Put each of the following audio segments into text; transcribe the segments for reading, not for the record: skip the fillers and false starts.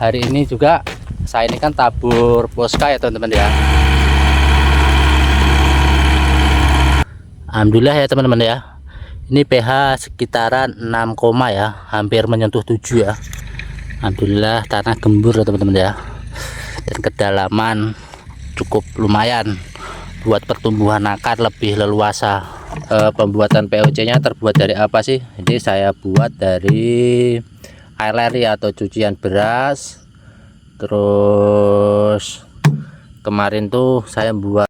hari ini juga saya ini kan tabur Posca ya teman-teman ya. Alhamdulillah ya teman-teman ya. Ini pH sekitaran 6, ya, hampir menyentuh 7 ya. Alhamdulillah tanah gembur ya teman-teman ya. Dan kedalaman cukup lumayan buat pertumbuhan akar lebih leluasa. Pembuatan POC-nya terbuat dari apa sih? Ini saya buat dari air leri atau cucian beras. Terus kemarin tuh saya buat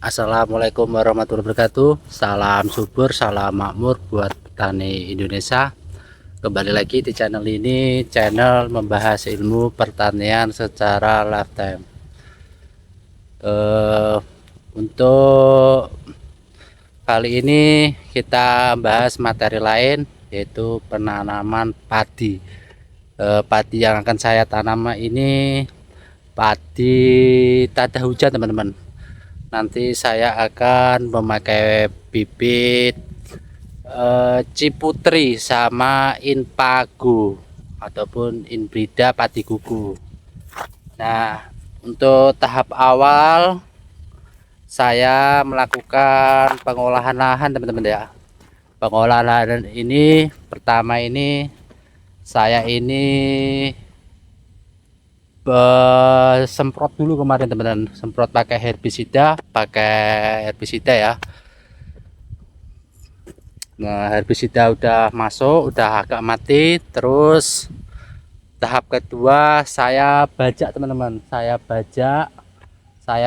Assalamualaikum warahmatullahi wabarakatuh. Salam subur, salam makmur buat petani Indonesia. Kembali lagi di channel ini, channel membahas ilmu pertanian secara lifetime. Untuk kali ini kita bahas materi lain, yaitu penanaman padi. Padi yang akan saya tanam ini padi tada hujan teman-teman. Nanti saya akan memakai bibit Ciputri sama Inpago ataupun Inbrida padi gugu. Nah, untuk tahap awal saya melakukan pengolahan lahan teman-teman ya. Pengolahan lahan ini pertama ini saya ini semprot dulu kemarin teman-teman, semprot pakai herbisida ya. Nah, herbisida udah masuk, udah agak mati. Terus tahap kedua saya bajak teman-teman, saya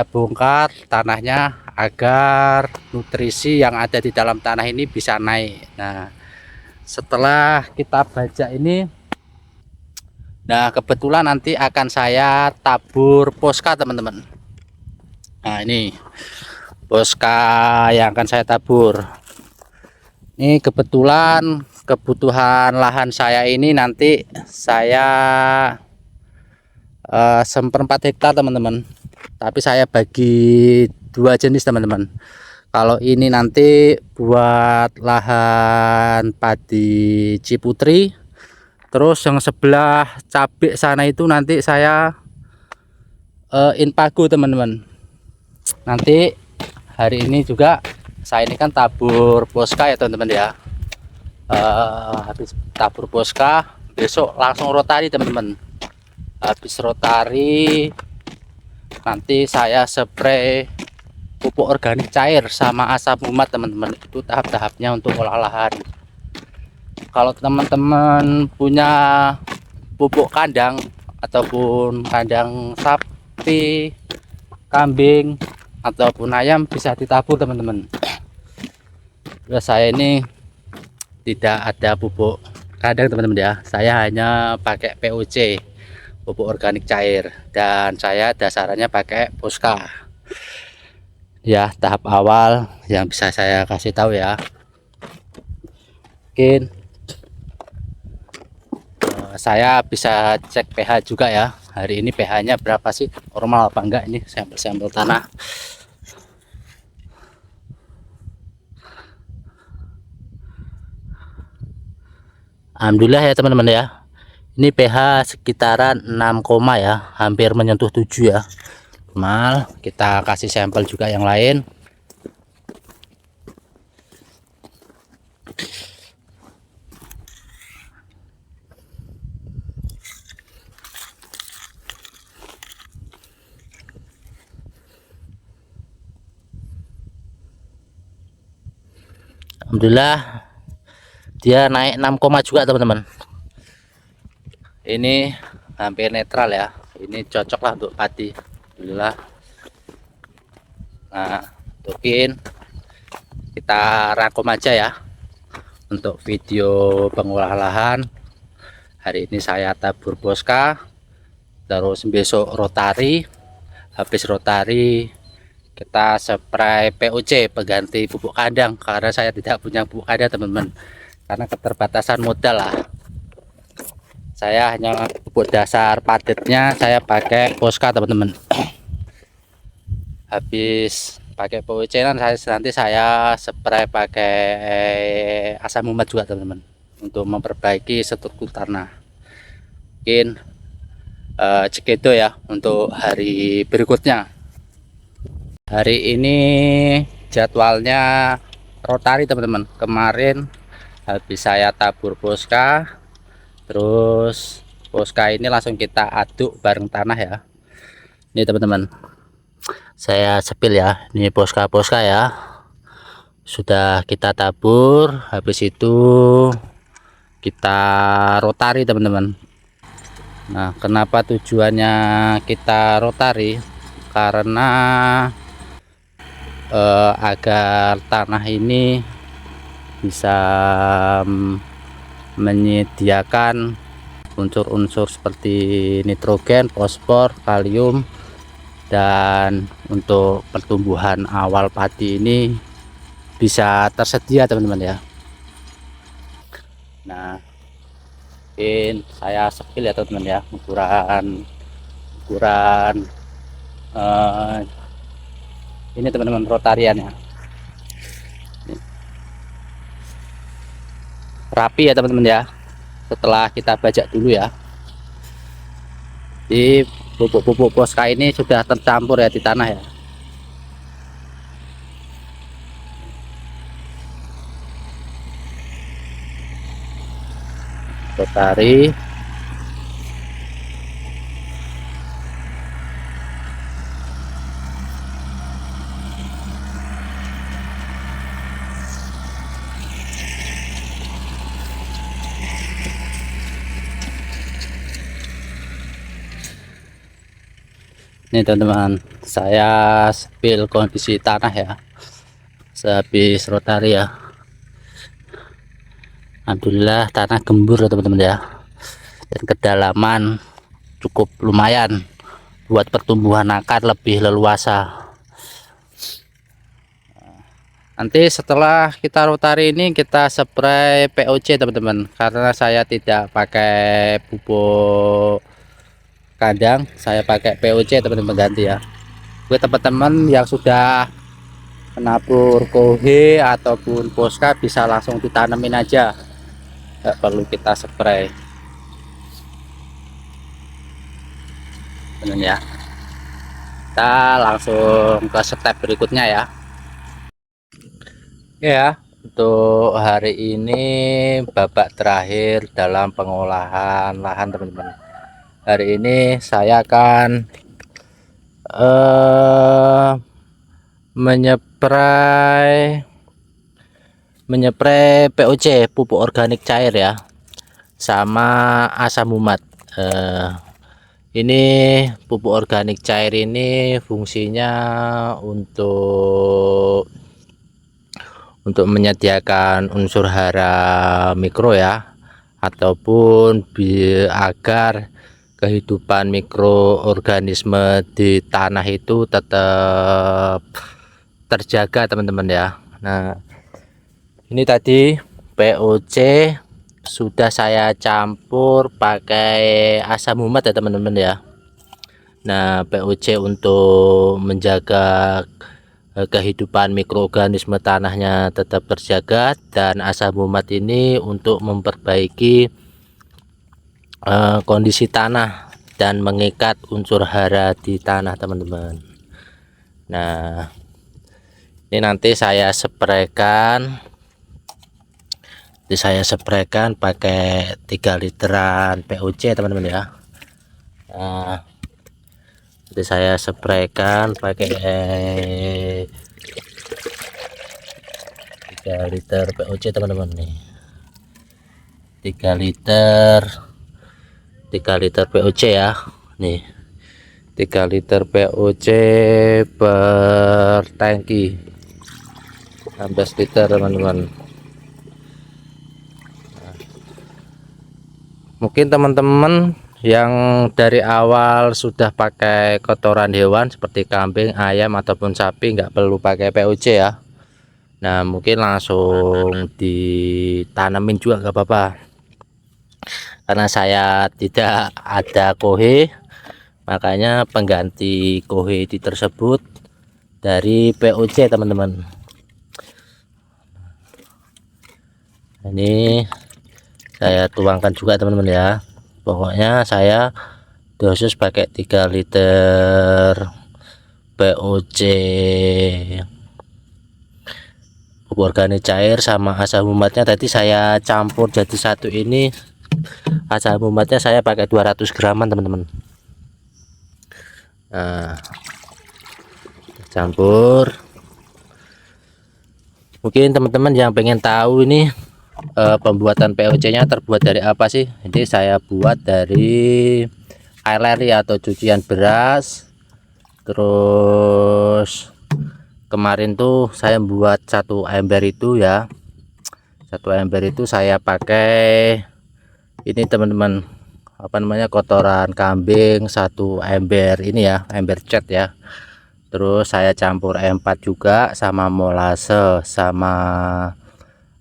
bongkar tanahnya agar nutrisi yang ada di dalam tanah ini bisa naik. Nah, setelah kita bajak ini, nah kebetulan nanti akan saya tabur Posca teman-teman. Nah, ini Posca yang akan saya tabur. Ini kebetulan kebutuhan lahan saya ini nanti saya seperempat hektar teman-teman, tapi saya bagi dua jenis teman-teman. Kalau ini nanti buat lahan padi Ciputri, terus yang sebelah cabai sana itu nanti saya Inpago teman-teman. Nanti hari ini juga saya ini kan tabur Posca ya teman-teman ya. Habis tabur Posca, besok langsung rotari teman-teman. Habis rotari nanti saya spray pupuk organik cair sama asam umat teman-teman. Itu tahap-tahapnya untuk olah lahan. Kalau teman-teman punya pupuk kandang ataupun kandang sapi, kambing ataupun ayam bisa ditabur teman-teman. Saya ini tidak ada pupuk kandang teman-teman ya, saya hanya pakai POC, pupuk organik cair, dan saya dasarannya pakai Posca ya. Tahap awal yang bisa saya kasih tahu ya, mungkin saya bisa cek pH juga ya. Hari ini pH nya berapa sih, normal apa enggak, ini sampel-sampel tanah. Alhamdulillah ya teman-teman ya. Ini pH sekitaran 6, ya, hampir menyentuh 7 ya. Normal. Kita kasih sampel juga yang lain. Alhamdulillah dia naik 6, juga teman-teman. Ini hampir netral ya, ini cocok lah untuk padi. Alhamdulillah. Nah, mungkin kita rangkum aja ya untuk video pengolahan lahan. Hari ini saya tabur Posca, terus besok rotari. Habis rotari kita spray POC pengganti pupuk kandang, karena saya tidak punya pupuk kandang teman-teman, karena keterbatasan modal lah. Saya hanya pupuk dasar padatnya saya pakai Posca teman-teman. Habis pakai POC nanti saya spray pakai asam umat juga teman-teman, untuk memperbaiki struktur tanah. Mungkin segitu ya untuk hari berikutnya. Hari ini jadwalnya rotari teman-teman. Kemarin habis saya tabur Posca, terus Posca ini langsung kita aduk bareng tanah ya. Ini teman-teman, saya sepil ya, ini Posca ya, sudah kita tabur. Habis itu kita rotari teman-teman. Nah, kenapa tujuannya kita rotari? Karena agar tanah ini bisa menyediakan unsur-unsur seperti nitrogen, fosfor, kalium, dan untuk pertumbuhan awal padi ini bisa tersedia teman-teman ya. Nah, mungkin saya sepil ya teman-teman ya, ukuran ini teman-teman rotariannya rapi ya teman-teman ya. Setelah kita bajak dulu ya, di pupuk-pupuk Posca ini sudah tercampur ya di tanah ya. Rotari ini teman-teman, saya spill kondisi tanah ya sehabis rotari ya. Alhamdulillah tanah gembur ya teman-teman ya, dan kedalaman cukup lumayan buat pertumbuhan akar lebih leluasa. Nanti setelah kita rotari ini kita spray POC teman-teman, karena saya tidak pakai pupuk kandang, saya pakai POC teman-teman ganti ya. Buat teman-teman yang sudah menabur kohe ataupun Posca bisa langsung ditanamin aja, nggak perlu kita spray teman ya. Kita langsung ke step berikutnya ya. Ya, untuk hari ini babak terakhir dalam pengolahan lahan teman-teman. Hari ini saya akan menyepray POC, pupuk organik cair ya, sama asam umat. Ini pupuk organik cair ini fungsinya untuk menyediakan unsur hara mikro ya, ataupun agar kehidupan mikroorganisme di tanah itu tetap terjaga teman-teman ya. Nah, ini tadi POC sudah saya campur pakai asam umat ya teman-teman ya. Nah, POC untuk menjaga kehidupan mikroorganisme tanahnya tetap terjaga, dan asam umat ini untuk memperbaiki kondisi tanah dan mengikat unsur hara di tanah teman-teman. Nah, ini nanti saya spraykan pakai 3 literan POC teman-teman ya. Nah, nanti saya spraykan pakai 3 liter POC teman-teman nih. 3 liter POC ya. Nih. 3 liter POC per tangki. 16 liter teman-teman. Mungkin teman-teman yang dari awal sudah pakai kotoran hewan seperti kambing, ayam ataupun sapi nggak perlu pakai POC ya. Nah, mungkin langsung ditanamin juga nggak apa-apa, karena saya tidak ada kohe, makanya pengganti kohe tersebut dari POC teman-teman. Ini saya tuangkan juga teman-teman ya. Pokoknya saya dosis pakai 3 liter POC pupuk organik cair sama asam umatnya tadi saya campur jadi satu. Ini asam umatnya saya pakai 200 graman teman-teman. Nah, campur. Mungkin teman-teman yang pengen tahu ini pembuatan POC nya terbuat dari apa sih? Jadi saya buat dari air leri atau cucian beras. Terus kemarin tuh saya buat satu ember itu ya, satu ember itu saya pakai ini teman-teman, apa namanya, kotoran kambing satu ember ini ya, ember cat ya. Terus saya campur E4 juga sama molase sama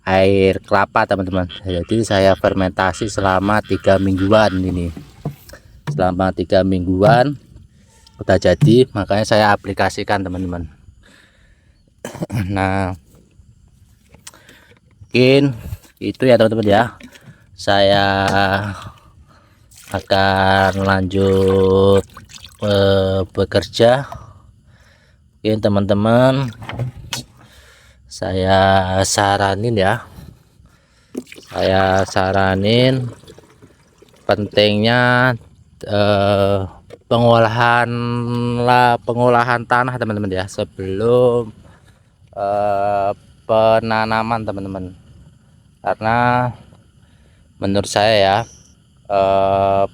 air kelapa teman-teman. Jadi saya fermentasi selama 3 mingguan ini, selama 3 mingguan udah jadi, makanya saya aplikasikan teman-teman. Nah, mungkin itu ya teman-teman ya, saya akan lanjut bekerja. Mungkin teman-teman saya saranin ya, saya saranin pentingnya pengolahan tanah teman-teman ya, sebelum penanaman teman-teman. Karena menurut saya ya,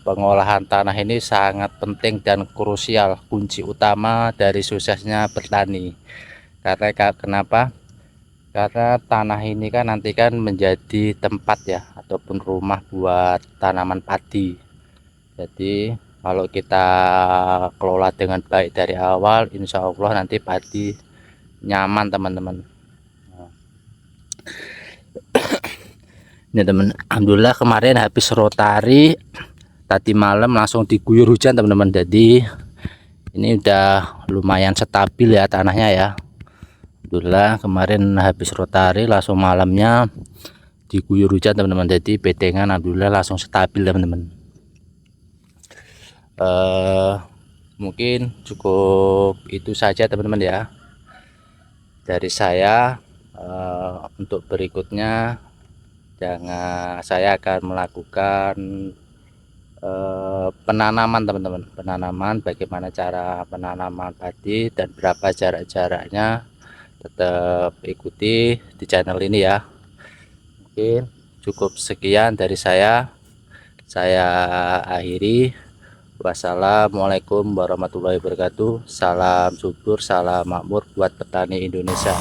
pengolahan tanah ini sangat penting dan krusial, kunci utama dari suksesnya bertani. Karena kenapa? Karena tanah ini kan nanti kan menjadi tempat ya, ataupun rumah buat tanaman padi. Jadi kalau kita kelola dengan baik dari awal, insya Allah nanti padi nyaman teman-teman. Ini teman, alhamdulillah kemarin habis rotari tadi malam langsung diguyur hujan teman-teman. Jadi ini udah lumayan stabil ya tanahnya ya. Alhamdulillah kemarin habis rotari langsung malamnya diguyur hujan teman-teman. Jadi bedengan alhamdulillah langsung stabil teman-teman. Mungkin cukup itu saja teman-teman ya dari saya. Untuk berikutnya saya akan melakukan penanaman teman-teman, penanaman, bagaimana cara penanaman padi dan berapa jarak-jaraknya. Tetap ikuti di channel ini ya. Mungkin cukup sekian dari saya akhiri. Wassalamualaikum warahmatullahi wabarakatuh. Salam subur, salam makmur buat petani Indonesia.